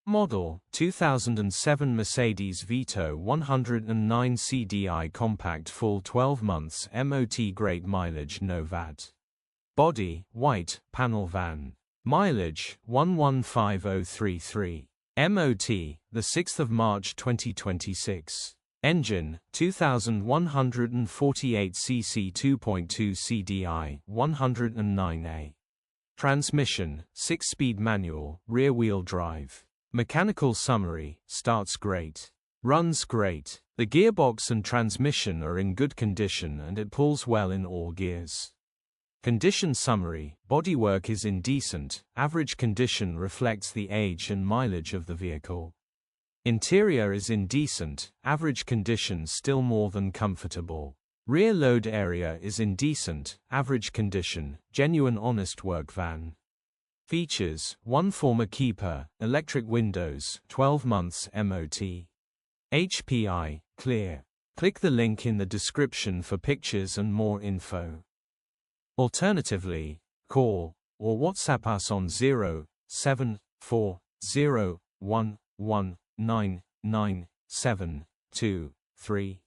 Model 2007 Mercedes Vito 109 CDI compact, full 12 months MOT, great mileage, no VAT. Body white panel van. Mileage 115033. MOT the 6th of March 2026. Engine 2148 cc 2.2 CDI 109A. Transmission 6-speed manual, rear-wheel drive. Mechanical summary: starts great, runs great. The gearbox and transmission are in good condition and it pulls well in all gears. Condition summary: bodywork is in decent, average condition, reflects the age and mileage of the vehicle. Interior is in decent, average condition, still more than comfortable. Rear load area is in decent, average condition, genuine honest work van. Features: 1 former keeper, electric windows, 12 months MOT. HPI, clear. Click the link in the description for pictures and more info. Alternatively, call or WhatsApp us on 07401199723.